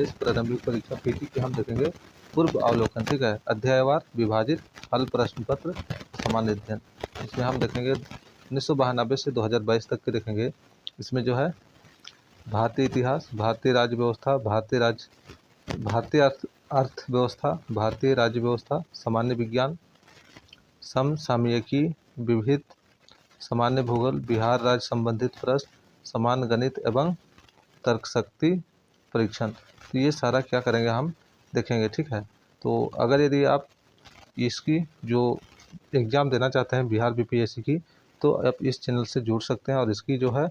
प्रदेश प्रारंभिक परीक्षा पीटी के हम देखेंगे पूर्व अवलोकन, ठीक है। अध्यायवार विभाजित हल प्रश्न पत्र सामान्य अध्ययन, इसमें हम देखेंगे 1992 से 2022 तक के देखेंगे। इसमें जो है भारतीय इतिहास, भारतीय राज्य व्यवस्था, भारतीय अर्थव्यवस्था, भारतीय राज्य व्यवस्था, सामान्य विज्ञान, समसामयिकी, विविध, सामान्य भूगोल, बिहार राज्य संबंधित प्रश्न, समान गणित एवं तर्कशक्ति परीक्षण। तो ये सारा क्या करेंगे हम देखेंगे, ठीक है। तो अगर यदि आप इसकी जो एग्ज़ाम देना चाहते हैं बिहार बीपीएससी की, तो आप इस चैनल से जुड़ सकते हैं और इसकी जो है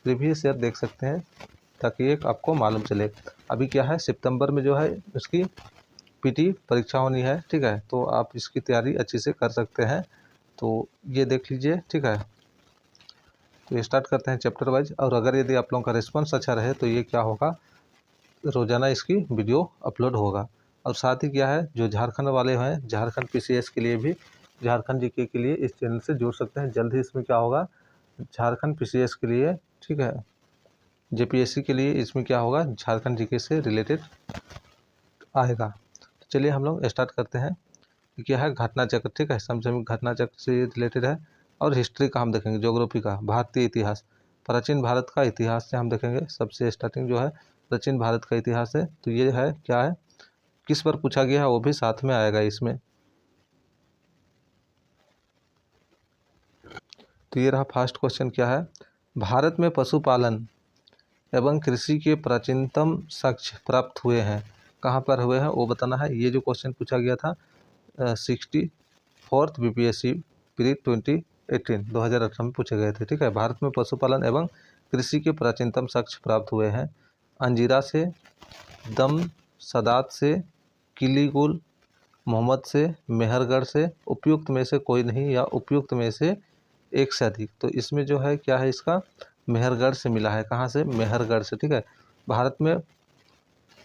प्रीवियस ईयर देख सकते हैं, ताकि एक आपको मालूम चले। अभी क्या है, सितंबर में जो है इसकी पीटी परीक्षा होनी है, ठीक है। तो आप इसकी तैयारी अच्छे से कर सकते हैं। तो ये देख लीजिए, ठीक है। तो स्टार्ट करते हैं चैप्टर वाइज। और अगर यदि आप लोगों का रिस्पॉन्स अच्छा रहे तो ये क्या होगा, रोज़ाना इसकी वीडियो अपलोड होगा। और साथ ही क्या है, जो झारखंड वाले हैं, झारखंड पीसीएस के लिए भी, झारखंड जीके के लिए इस चैनल से जुड़ सकते हैं। जल्द ही इसमें क्या होगा, झारखंड पीसीएस के लिए, ठीक है, जेपीएससी के लिए इसमें क्या होगा, झारखंड जीके से रिलेटेड आएगा। तो चलिए हम लोग स्टार्ट करते हैं। क्या है, घटना चक्र, ठीक है, समसामयिक घटना चक्र से रिलेटेड है। और हिस्ट्री का हम देखेंगे, ज्योग्राफी का, भारतीय इतिहास, प्राचीन भारत का इतिहास से हम देखेंगे। सबसे स्टार्टिंग जो है प्राचीन भारत का इतिहास है। तो ये है क्या है, किस पर पूछा गया है वो भी साथ में आएगा इसमें। तो ये रहा फर्स्ट क्वेश्चन, क्या है, भारत में पशुपालन एवं कृषि के प्राचीनतम साक्ष्य प्राप्त हुए हैं, कहाँ पर हुए हैं वो बताना है। ये जो क्वेश्चन पूछा गया था 64th बीपीएससी प्री 2018 में पूछे गए थे, ठीक है। भारत में पशुपालन एवं कृषि के प्राचीनतम साक्ष्य प्राप्त हुए हैं अंजीरा से, दम सदात से, किलीगुल, मोहम्मद से, मेहरगढ़ से, उपयुक्त में से कोई नहीं या उपयुक्त में से एक से अधिक। तो इसमें जो है क्या है, इसका मेहरगढ़ से मिला है। कहाँ से, मेहरगढ़ से, ठीक है। भारत में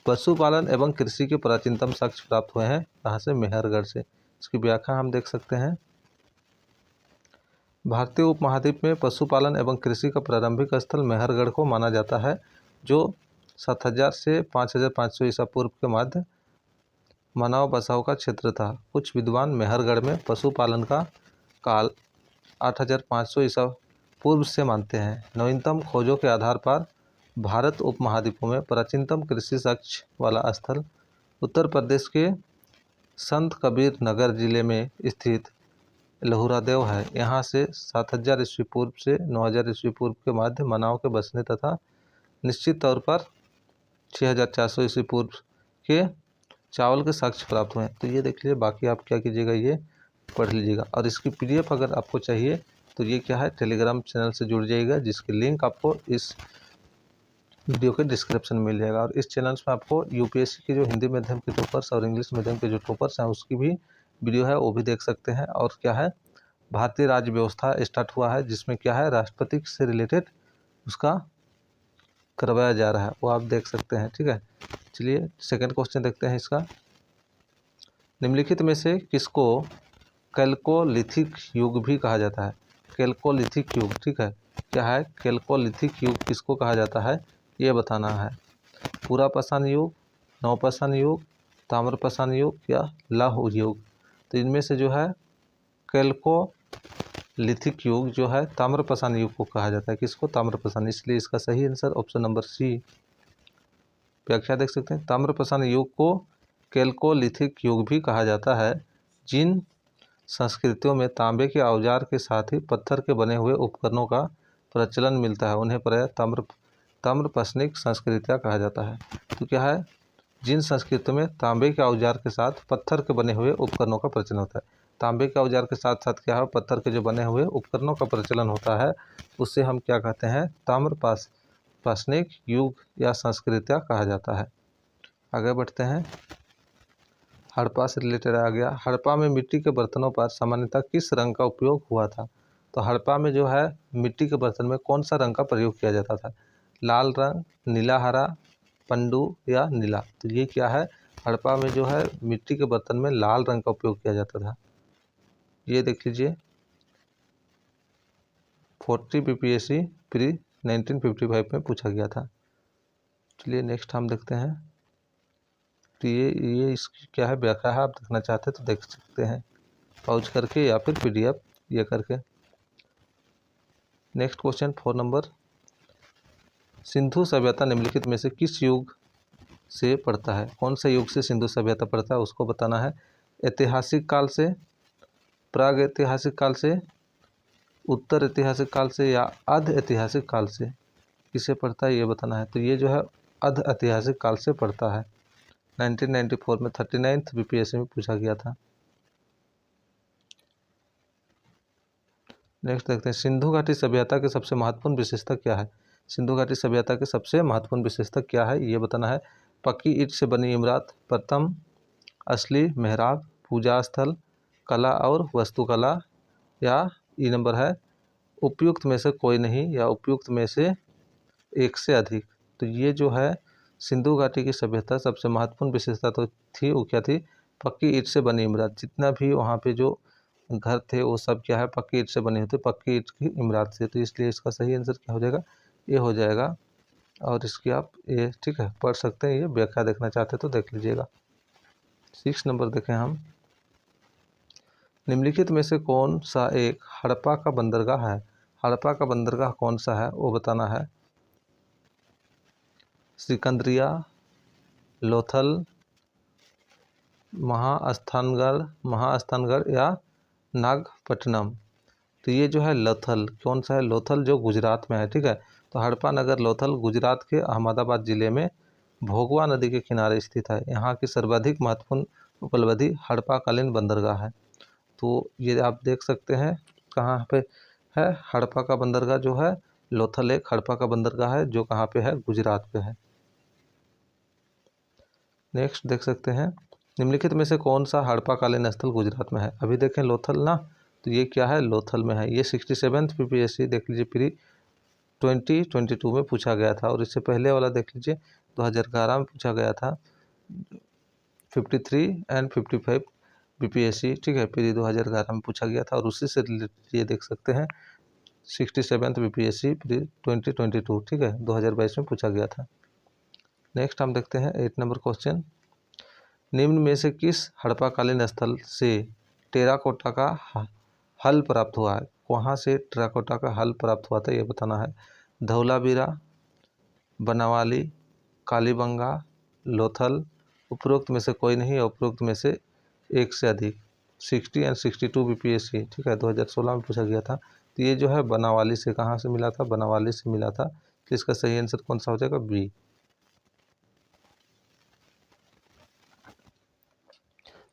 पशुपालन एवं कृषि के प्राचीनतम साक्ष्य प्राप्त हुए हैं कहाँ से, मेहरगढ़ से। इसकी व्याख्या हम देख सकते हैं। भारतीय उपमहाद्वीप में पशुपालन एवं कृषि का प्रारंभिक स्थल मेहरगढ़ को माना जाता है, जो 7000 से 5500 ईसा पूर्व के मध्य मानव बसाव का क्षेत्र था। कुछ विद्वान मेहरगढ़ में पशुपालन का काल 8500 ईसा पूर्व से मानते हैं। नवीनतम खोजों के आधार पर भारत उपमहाद्वीपों में प्राचीनतम कृषि साक्ष्य वाला स्थल उत्तर प्रदेश के संत कबीर नगर जिले में स्थित लहुरादेव है। यहाँ से 7000 ईस्वी पूर्व से 9000 ईस्वी पूर्व के मध्य मानव के बसने तथा निश्चित तौर पर 6400 ईस्वी पूर्व के चावल के साक्ष्य प्राप्त हुए हैं। तो ये देख लीजिए, बाकी आप क्या कीजिएगा, ये पढ़ लीजिएगा। और इसकी पीडीएफ अगर आपको चाहिए तो ये क्या है, टेलीग्राम चैनल से जुड़ जाइएगा, जिसकी लिंक आपको इस वीडियो के डिस्क्रिप्शन में मिल जाएगा। और इस चैनल में आपको यूपीएससी के जो हिंदी माध्यम के टॉपर्स और इंग्लिश माध्यम के जो टॉपर्स हैं उसकी भी वीडियो है, वो भी देख सकते हैं। और क्या है, भारतीय राज्य व्यवस्था स्टार्ट हुआ है, जिसमें क्या है, राष्ट्रपति से रिलेटेड उसका करवाया जा रहा है, वो आप देख सकते हैं, ठीक है। चलिए सेकंड क्वेश्चन देखते हैं इसका। निम्नलिखित में से किसको कैल्कोलिथिक युग भी कहा जाता है। कैल्कोलिथिक युग, ठीक है, क्या है, कैल्कोलिथिक युग किसको कहा जाता है ये बताना है। पुरापाषाण युग, नवपाषाण युग, ताम्रपाषाण युग या लौह युग। तो इनमें से जो है कैल्कोलिथिक युग जो है ताम्रपाषाण युग को कहा जाता है। किसको, ताम्रपाषाण। इसलिए इसका सही आंसर ऑप्शन नंबर सी। व्याख्या देख सकते हैं, ताम्रपाषाण युग को कैल्कोलिथिक युग भी कहा जाता है। जिन संस्कृतियों में तांबे के औजार के साथ ही पत्थर के बने हुए उपकरणों का प्रचलन मिलता है, उन्हें प्रायः ताम्रपाषाणिक संस्कृतियाँ कहा जाता है। तो क्या है, जिन संस्कृतियों में तांबे के औजार के साथ पत्थर के बने हुए उपकरणों का प्रचलन होता है, तांबे के औजार के साथ साथ क्या है, पत्थर के जो बने हुए उपकरणों का प्रचलन होता है, उससे हम क्या कहते हैं, ताम्रपाषाणिक युग या संस्कृतियाँ कहा जाता है। आगे बढ़ते हैं, हड़प्पा से रिलेटेड आ गया। हड़प्पा में मिट्टी के बर्तनों पर सामान्यतः किस रंग का उपयोग हुआ था। तो हड़प्पा में जो है मिट्टी के बर्तन में कौन सा रंग का प्रयोग किया जाता था, लाल रंग, नीला हरा, पंडू या नीला। तो ये क्या है, हड़प्पा में जो है मिट्टी के बर्तन में लाल रंग का उपयोग किया जाता था। ये देख लीजिए 40 बीपीएससी प्री 1955 में पूछा गया था। चलिए नेक्स्ट हम देखते हैं। तो ये इसकी क्या है व्याख्या है, आप देखना चाहते हैं तो देख सकते हैं पॉज करके या फिर PDF ये करके। नेक्स्ट क्वेश्चन 4 नंबर, सिंधु सभ्यता निम्नलिखित में से किस युग से पड़ता है? कौन से युग से सिंधु सभ्यता पड़ता है उसको बताना है। ऐतिहासिक काल से, प्राग ऐतिहासिक काल से, उत्तर ऐतिहासिक काल से या अर्ध ऐतिहासिक काल से, किसे पड़ता है ये बताना है। तो ये जो है अर्ध ऐतिहासिक काल से पड़ता है। 1994 में 39th BPSC में पूछा गया था। नेक्स्ट देखते हैं, सिंधु घाटी सभ्यता की सबसे महत्वपूर्ण विशेषता क्या है? सिंधु घाटी सभ्यता की सबसे महत्वपूर्ण विशेषता क्या है ये बताना है। पक्की ईंट से बनी इमारत, प्रथम असली मेहराब, पूजा स्थल, कला और वास्तुकला, या ई नंबर है उपयुक्त में से कोई नहीं या उपयुक्त में से एक से अधिक। तो ये जो है सिंधु घाटी की सभ्यता सबसे महत्वपूर्ण विशेषता तो थी, वो क्या थी? पक्की ईंट से बनी इमारत। जितना भी वहाँ पे जो घर थे वो सब क्या है पक्की ईंट से बने होते, पक्की ईंट की इमारत से। तो इसलिए इसका सही आंसर क्या हो जाएगा? ये हो जाएगा। और इसकी आप ये ठीक है पढ़ सकते हैं, ये व्याख्या देखना चाहते हैं तो देख लीजिएगा। 6 नंबर देखें हम, निम्नलिखित में से कौन सा एक हड़प्पा का बंदरगाह है? हड़प्पा का बंदरगाह कौन सा है वो बताना है। सिकंदरिया, लोथल, महास्थानगढ़ या नागपट्टनम। तो ये जो है लोथल, कौन सा है? लोथल जो गुजरात में है, ठीक है। तो हड़प्पा नगर लोथल गुजरात के अहमदाबाद जिले में भोगवा नदी के किनारे स्थित है। यहाँ की सर्वाधिक महत्वपूर्ण उपलब्धि हड़प्पाकालीन बंदरगाह है। तो ये आप देख सकते हैं कहाँ पे है हड़प्पा का बंदरगाह जो है लोथल, एक हड़प्पा का बंदरगाह है जो कहाँ पे है? गुजरात पे है। नेक्स्ट देख सकते हैं, निम्नलिखित में से कौन सा हड़प्पाकालीन स्थल गुजरात में है? अभी देखें लोथल ना, तो ये क्या है? लोथल में है। ये 67th BPSC देख लीजिए प्री 2022 में पूछा गया था। और इससे पहले वाला देख लीजिए 2011 में पूछा गया था, 53 एंड 55 BPSC, ठीक है, प्री 2011 में पूछा गया था। और उसी से रिलेटेड ये देख सकते हैं 67th BPSC प्री 2022, ठीक है, 2022 में पूछा गया था। नेक्स्ट हम देखते हैं 8 नंबर क्वेश्चन, निम्न में से किस हड़प्पाकालीन स्थल से टेराकोटा का हल प्राप्त हुआ है? वहाँ से टेराकोटा का हल प्राप्त हुआ था ये बताना है। धौलावीरा, बनावाली, कालीबंगा, लोथल, उपरोक्त में से कोई नहीं, उपरोक्त में से एक से अधिक। 60 एंड 62 BPSC, ठीक है, 2016 में पूछा गया था। तो ये जो है बनावाली से, कहाँ से मिला था? बनावाली से मिला था। तो इसका सही आंसर कौन सा हो जाएगा? बी,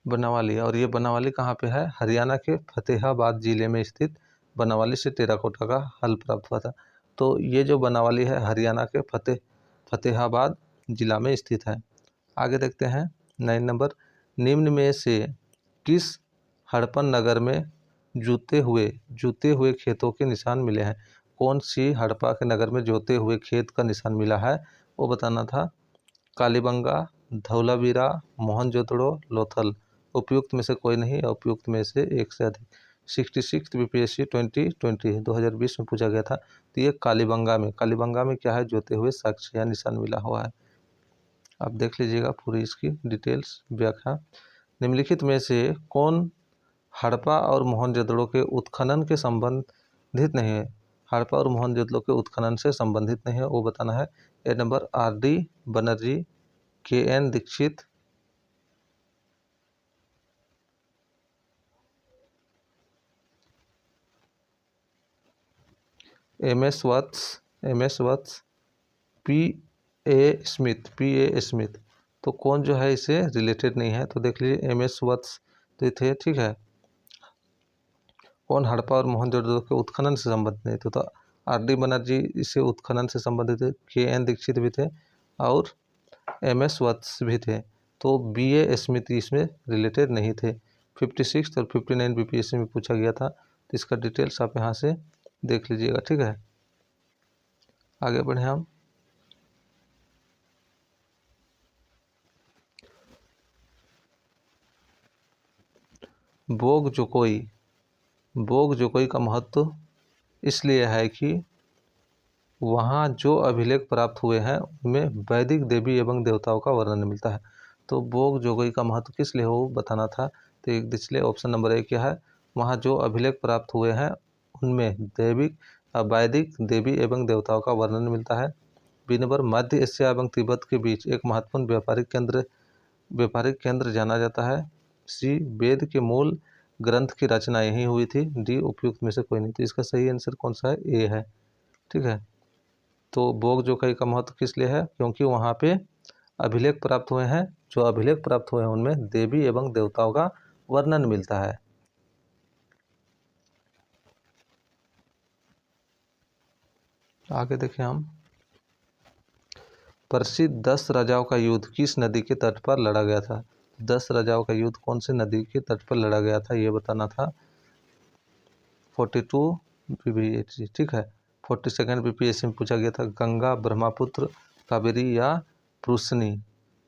बनावाली। और ये बनावाली कहाँ पे है? हरियाणा के फतेहाबाद जिले में स्थित बनावाली से टेराकोटा का हल प्राप्त हुआ था। तो ये जो बनावाली है हरियाणा के फतेहाबाद जिला में स्थित है। आगे देखते हैं 9 नंबर, निम्न में से किस हड़प्पन नगर में जूते हुए खेतों के निशान मिले हैं? कौन सी हड़प्पा के नगर में जोते हुए खेत का निशान मिला है वो बताना था। कालीबंगा, धौलावीरा, मोहनजोदड़ो, लोथल, उपयुक्त में से कोई नहीं, उपयुक्त में से एक से अधिक। 66 BPSC 2020 में पूछा गया था। तो ये कालीबंगा में क्या है? जोते हुए साक्ष्य या निशान मिला हुआ है। आप देख लीजिएगा पूरी इसकी डिटेल्स व्याख्या। निम्नलिखित में से कौन हड़प्पा और मोहनजोदड़ो के उत्खनन के संबंधित नहीं है? हड़प्पा और मोहनजोदड़ो के उत्खनन से संबंधित नहीं है वो बताना है। A number RD Banerjee, KN Dikshit, MS Vats, PA Smith. तो कौन जो है इसे रिलेटेड नहीं है? तो देख लीजिए MS वत्स तो ये थे, ठीक है। कौन हड़प्पा और मोहनजोदड़ो के उत्खनन से संबंधित नहीं थे? तो RD बनर्जी इसे उत्खनन से संबंधित थे, KN दीक्षित भी थे और MS वत्स भी थे। तो BA स्मिथ इसमें रिलेटेड नहीं थे। 56 और 59 BPSC में पूछा गया था। तो इसका डिटेल्स आप यहाँ से देख लीजिएगा, ठीक है। आगे बढ़े हम, बोग जोकोई का महत्व इसलिए है कि वहाँ जो अभिलेख प्राप्त हुए हैं उनमें वैदिक देवी एवं देवताओं का वर्णन मिलता है। तो बोग जोगई का महत्व किस लिए हो बताना था। तो एक इसलिए ऑप्शन नंबर ए क्या है, वहाँ जो अभिलेख प्राप्त हुए हैं उनमें दैविक वैदिक देवी एवं देवताओं का वर्णन मिलता है। बी नंबर, मध्य एशिया एवं तिब्बत के बीच एक महत्वपूर्ण व्यापारिक केंद्र जाना जाता है। सी, वेद के मूल ग्रंथ की रचना यहीं हुई थी। डी, उपयुक्त में से कोई नहीं। तो इसका सही आंसर कौन सा है, ए है। ठीक है, तो बोग जोगई का महत्व किस लिए है, क्योंकि वहाँ पे अभिलेख प्राप्त हुए हैं, जो अभिलेख प्राप्त हुए हैं उनमें देवी एवं देवताओं का वर्णन मिलता है। आगे देखें हम, प्रसिद्ध 10 राजाओं का युद्ध किस नदी के तट पर लड़ा गया था। 10 राजाओं का युद्ध कौन से नदी के तट पर लड़ा गया था, ये बताना था। 42 बीपीएससी, ठीक है, 42nd बीपीएससी में पूछा गया था, गंगा, ब्रह्मपुत्र, कावेरी या पुरुषनी।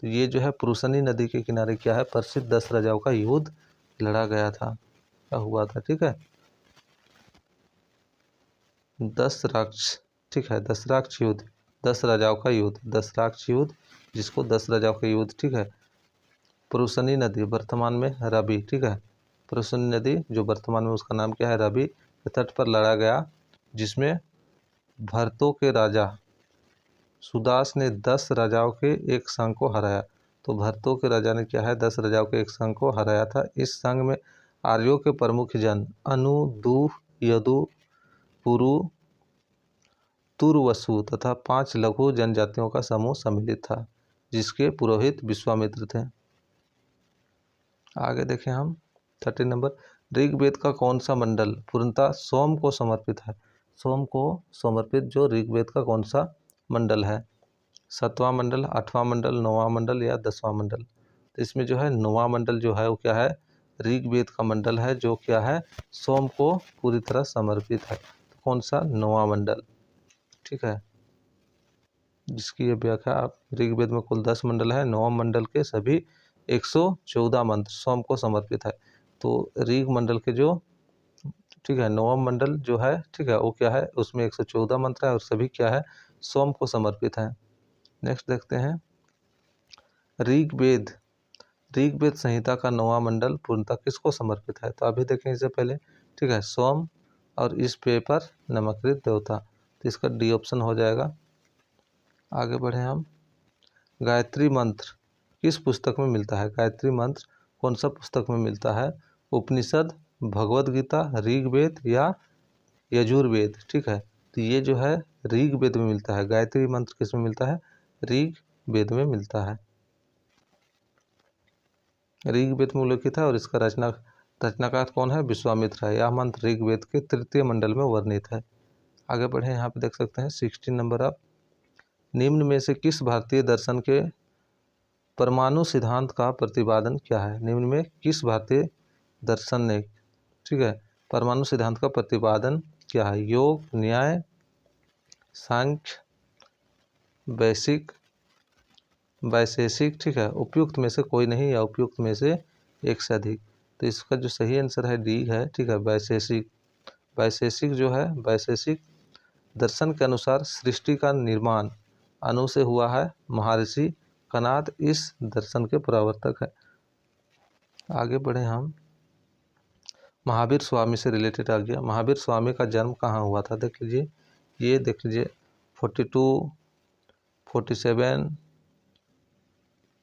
तो ये जो है पुरुषनी नदी के किनारे क्या है, प्रसिद्ध 10 राजाओं का युद्ध लड़ा गया था, क्या हुआ था। ठीक है, 10 राक्ष, ठीक है, 10 राक्ष युद्ध, 10 राजाओं का युद्ध, 10 राक्ष युद्ध, जिसको 10 राजाओं का युद्ध, ठीक है, पुरुषनी नदी वर्तमान में रावी, ठीक है, पुरुषनी नदी जो वर्तमान में उसका नाम क्या है, रावी के तट पर लड़ा गया, जिसमें भरतों के राजा सुदास ने 10 राजाओं के एक संघ को हराया। तो भरतों के राजा ने क्या है, 10 राजाओं के एक संघ को हराया था। इस संघ में आर्यों के प्रमुख जन अनु, दूह, यदु, पुरु, तुर्वसु तथा 5 लघु जनजातियों का समूह सम्मिलित था, जिसके पुरोहित विश्वामित्र थे। आगे देखें हम 30 नंबर, ऋग्वेद का कौन सा मंडल पूर्णतः सोम को समर्पित है। सोम को समर्पित जो ऋग्वेद का कौन सा मंडल है, 7वां मंडल, 8वां मंडल, 9वां मंडल या 10वां मंडल। तो इसमें जो है 9वां मंडल जो है वो क्या है, ऋग्वेद का मंडल है, जो क्या है, सोम को पूरी तरह समर्पित है। तो कौन सा, 9वां मंडल, ठीक है, जिसकी ये व्याख्या आप, ऋग्वेद में कुल 10 मंडल है, 9वां मंडल के सभी 114 मंत्र सोम को समर्पित है। तो ऋग मंडल के जो, ठीक है, 9वां मंडल जो है, ठीक है, वो क्या है, उसमें 114 मंत्र है और सभी क्या है, सोम को समर्पित है। नेक्स्ट देखते हैं, ऋग्वेद ऋग्वेद संहिता का 9वां मंडल पूर्णतः किसको समर्पित है। तो अभी देखें इससे पहले, ठीक है, सोम और इस पे पर नमकृत देवता, तो इसका डी ऑप्शन हो जाएगा। आगे बढ़े हम, गायत्री मंत्र किस पुस्तक में मिलता है। गायत्री मंत्र कौन सा पुस्तक में मिलता है, उपनिषद, भगवद गीता, ऋग्वेद या यजुर्वेद। ठीक है, तो ये जो है ऋग्वेद में मिलता है। गायत्री मंत्र किस में मिलता है, ऋग्वेद में मिलता है, ऋग्वेद में उल्लिखित है और इसका रचनाकार कौन है, विश्वामित्र है। यह मंत्र ऋग्वेद के 3 मंडल में वर्णित है। आगे बढ़े, यहाँ पे देख सकते हैं 16 नंबर आप, निम्न में से किस भारतीय दर्शन के परमाणु सिद्धांत का प्रतिपादन क्या है। निम्न में किस भारतीय दर्शन ने, ठीक है, परमाणु सिद्धांत का प्रतिपादन क्या है। योग, न्याय, सांख्य, वैशेषिक, ठीक है, उपयुक्त में से कोई नहीं या उपयुक्त में से एक से अधिक। तो इसका जो सही आंसर है डी है, ठीक है, वैशेषिक। वैशेषिक जो है, वैशेषिक दर्शन के अनुसार सृष्टि का निर्माण अणु से हुआ है। महर्षि कणाद इस दर्शन के प्रवर्तक है। आगे बढ़े हम, महावीर स्वामी से रिलेटेड आ गया। महावीर स्वामी का जन्म कहाँ हुआ था, देख लीजिए, ये देख लीजिए 42, 47,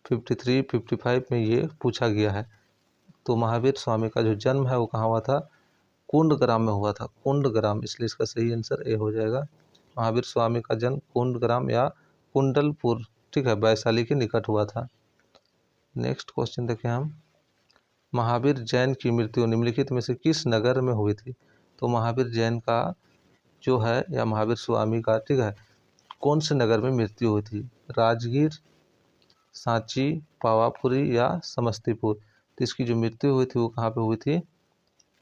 53, 55 में ये पूछा गया है। तो महावीर स्वामी का जो जन्म है वो कहाँ हुआ था, कुंडग्राम में हुआ था, कुंडग्राम, इसलिए इसका सही आंसर ए हो जाएगा। महावीर स्वामी का जन्म कुंडग्राम या कुंडलपुर, ठीक है, वैशाली के निकट हुआ था। नेक्स्ट क्वेश्चन देखें हम, महावीर जैन की मृत्यु निम्नलिखित में से किस नगर में हुई थी। तो महावीर जैन का जो है या महावीर स्वामी का, ठीक है, कौन से नगर में मृत्यु हुई थी। राजगीर, सांची, पावापुरी या समस्तीपुर। तो इसकी जो मृत्यु हुई थी वो कहाँ पे हुई थी,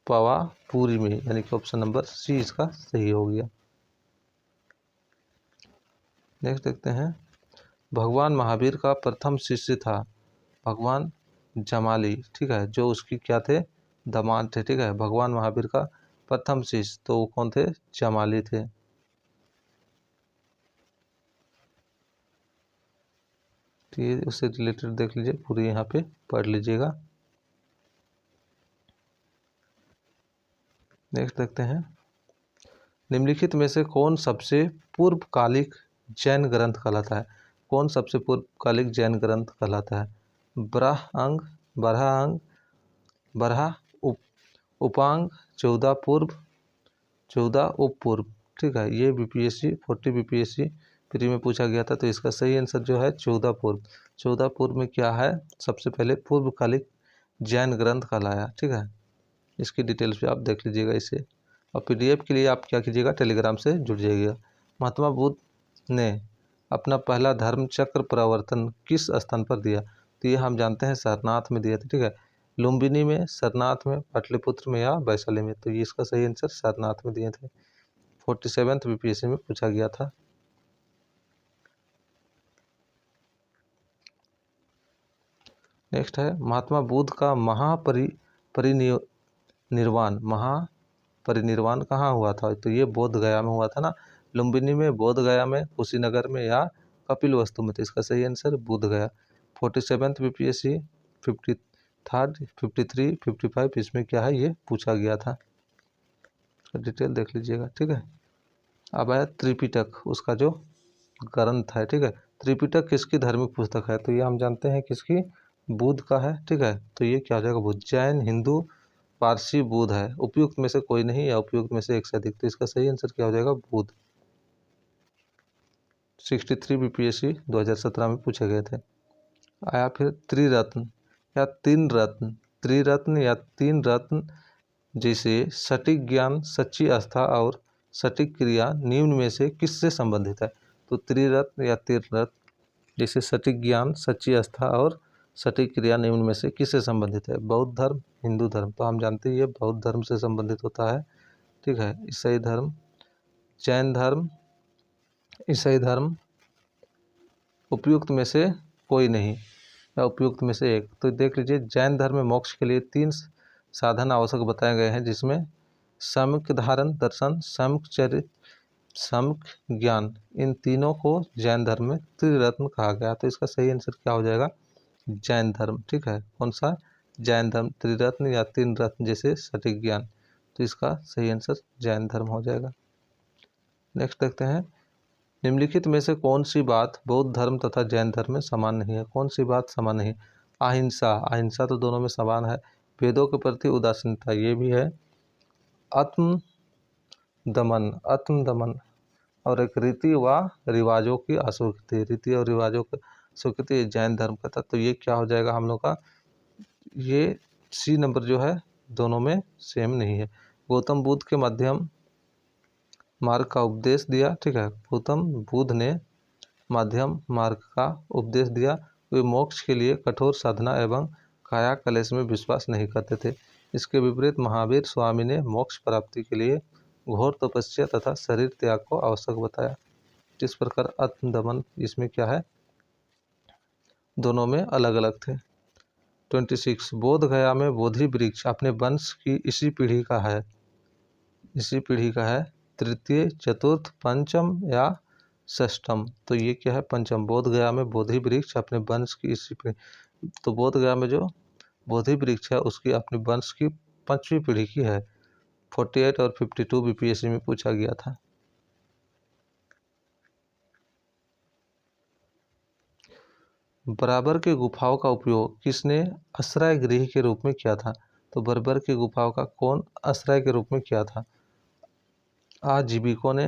पावापुरी में, यानी कि ऑप्शन नंबर सी इसका सही हो गया। नेक्स्ट देखते हैं, भगवान महावीर का प्रथम शिष्य था भगवान जमाली, ठीक है, जो उसकी क्या थे, दामाद थे। ठीक है, भगवान महावीर का प्रथम शिष्य तो वो कौन थे, जमाली थे। तो ये उससे रिलेटेड देख लीजिए, पूरी यहाँ पे पढ़ लीजिएगा। नेक्स्ट देखते हैं, निम्नलिखित में से कौन सबसे पूर्वकालिक जैन ग्रंथ कहलाता है? कौन सबसे पूर्वकालिक जैन ग्रंथ कहलाता है? बराह अंग, बराह उपांग, 14 पूर्व, 14 उप पूर्व। ठीक है, ये बीपीएससी 40 बीपीएससी प्री में पूछा गया था। तो इसका सही आंसर जो है 14 पूर्व। 14 पूर्व में क्या है? सबसे पहले पूर्वकालिक जैन ग्रंथ कहलाया। ठीक है, इसकी डिटेल्स भी आप देख लीजिएगा इसे। और पीडीएफ के लिए आप क्या कीजिएगा, टेलीग्राम से जुड़ जाइएगा। महात्मा बुद्ध ने अपना पहला धर्म चक्र प्रवर्तन किस स्थान पर दिया? तो ये हम जानते हैं सारनाथ में दिया था। ठीक है, लुम्बिनी में, सारनाथ में, पाटलिपुत्र में या वैशाली में। तो ये इसका सही आंसर सारनाथ में दिए थे। 47th बीपीएससी में पूछा गया था। नेक्स्ट है, महात्मा बुद्ध का महापरिनिर्वाण कहाँ हुआ था? तो ये बोध गया में हुआ था ना। लुम्बिनी में, बोध गया में, कुशीनगर में या कपिलवस्तु में। तो इसका सही आंसर बोध गया। 47th बीपीएससी 53rd, 53, 55 इसमें क्या है, ये पूछा गया था। डिटेल देख लीजिएगा। ठीक है, अब आया त्रिपिटक, उसका जो ग्रंथ है। ठीक है, त्रिपिटक किसकी धार्मिक पुस्तक है? तो ये हम जानते हैं किसकी, बुद्ध का है। ठीक है, तो ये क्या हो जाएगा, बुद्ध। जैन, हिंदू, पारसी, बुद्ध है। उपयुक्त में से कोई नहीं या उपयुक्त में से एक से अधिक। तो इसका सही आंसर क्या हो जाएगा, बुद्ध। 63 बीपीएससी 2017 में पूछे गए थे। आया फिर त्रिरत्न या तीन रत्न। त्रिरत्न या तीन रत्न जैसे सटीक ज्ञान, सच्ची आस्था और सटीक क्रिया निम्न में से किससे संबंधित है? तो त्रिरत्न या तीर्थरत्न जैसे सटीक ज्ञान, सच्ची आस्था और सटीक क्रिया निम्न में से किससे संबंधित है? बौद्ध धर्म, हिंदू धर्म। तो हम जानते हैं ये बौद्ध धर्म से संबंधित होता है। ठीक है, ईसाई धर्म, जैन धर्म, ईसाई धर्म, उपयुक्त में से कोई नहीं या उपयुक्त में से एक। तो देख लीजिए, जैन धर्म में मोक्ष के लिए 3 साधन आवश्यक बताए गए हैं, जिसमें सम्यक धारण दर्शन, सम्यक चरित्र, सम्यक ज्ञान, इन तीनों को जैन धर्म में त्रिरत्न कहा गया। तो इसका सही आंसर क्या हो जाएगा, जैन धर्म। ठीक है, कौन सा, जैन धर्म। त्रिरत्न या तीन रत्न जैसे सटीक ज्ञान। तो इसका सही आंसर जैन धर्म हो जाएगा। नेक्स्ट देखते हैं, निम्नलिखित में से कौन सी बात बौद्ध धर्म तथा जैन धर्म में समान नहीं है? कौन सी बात समान नहीं? अहिंसा, अहिंसा तो दोनों में समान है। वेदों के प्रति उदासीनता, ये भी है। आत्मदमन और एक रीति व रिवाजों की अस्वीकृति, रीति और रिवाजों की स्वीकृति जैन धर्म का था। तो ये क्या हो जाएगा हम लोग का, ये सी नंबर जो है दोनों में सेम नहीं है। गौतम बुद्ध के मध्यम मार्ग का उपदेश दिया। ठीक है, गौतम बुद्ध ने मध्यम मार्ग का उपदेश दिया। वे मोक्ष के लिए कठोर साधना एवं काया कलेश में विश्वास नहीं करते थे। इसके विपरीत महावीर स्वामी ने मोक्ष प्राप्ति के लिए घोर तपस्या तथा शरीर त्याग को आवश्यक बताया। जिस प्रकार आत्मदमन, इसमें क्या है, दोनों में अलग अलग थे। 26, बोध गया में बोधि वृक्ष अपने वंश की इसी पीढ़ी का है, इसी पीढ़ी का है। तृतीय, चतुर्थ, पंचम या षष्ठम? तो ये क्या है, पंचम। बोध गया में बोधि वृक्ष अपने वंश की इसी पीढ़ी। तो बोध गया में जो बोधि वृक्ष है उसकी अपने वंश की 5वीं पीढ़ी की है। 48 और 52 बीपीएससी में पूछा गया था। बराबर के गुफाओं का उपयोग किसने आश्रय गृह के रूप में किया था? तो बराबर की गुफाओं का कौन आश्रय के रूप में किया था? आजीविकों ने,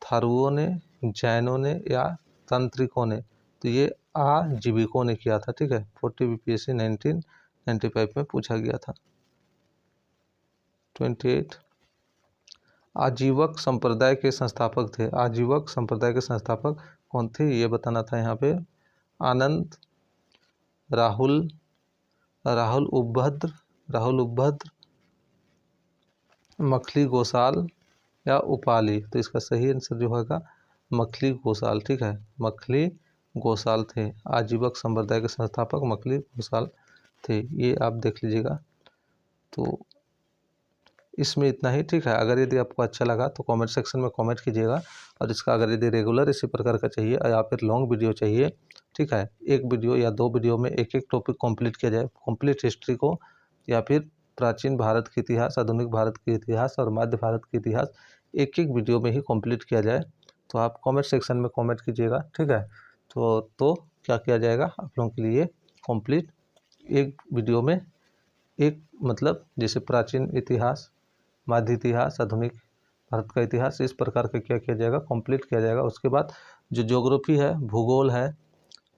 थारुओं ने, जैनों ने या तांत्रिकों ने? तो ये आजीविकों ने किया था। ठीक है, 40 बीपीएससी 1995 में पूछा गया था। 28, आजीवक संप्रदाय के संस्थापक थे। आजीवक संप्रदाय के संस्थापक कौन थे, ये बताना था यहाँ पे। आनंद, राहुल उपभद्र, मखली गोसाल या उपाली? तो इसका सही आंसर जो होगा मखली गोसाल। ठीक है, मखली गोसाल थे। आजीवक संप्रदाय के संस्थापक मखली गोसाल थे, ये आप देख लीजिएगा। तो इसमें इतना ही, ठीक है। अगर यदि आपको अच्छा लगा तो कमेंट सेक्शन में कमेंट कीजिएगा, और इसका अगर यदि रेगुलर इसी प्रकार का चाहिए या फिर लॉन्ग वीडियो चाहिए, ठीक है, एक वीडियो या 2 वीडियो में एक एक टॉपिक कंप्लीट किया जाए, कंप्लीट हिस्ट्री को, या फिर प्राचीन भारत के इतिहास, आधुनिक भारत के इतिहास और मध्य भारत के इतिहास एक एक वीडियो में ही कंप्लीट किया जाए, तो आप कमेंट सेक्शन में कमेंट कीजिएगा, ठीक है। तो क्या किया जाएगा आप लोगों के लिए, कंप्लीट एक वीडियो में एक, मतलब जैसे प्राचीन इतिहास, मध्य इतिहास, आधुनिक भारत का इतिहास, इस प्रकार का क्या किया जाएगा, कंप्लीट किया जाएगा। उसके बाद जो ज्योग्राफी है, भूगोल है,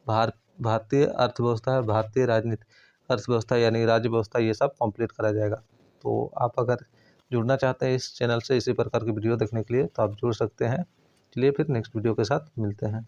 भारतीय अर्थव्यवस्था है, भारतीय राजनीति अर्थव्यवस्था यानी राज्य व्यवस्था, ये सब कंप्लीट करा जाएगा। तो आप अगर जुड़ना चाहते हैं इस चैनल से इसी प्रकार की वीडियो देखने के लिए तो आप जुड़ सकते हैं। चलिए फिर नेक्स्ट वीडियो के साथ मिलते हैं।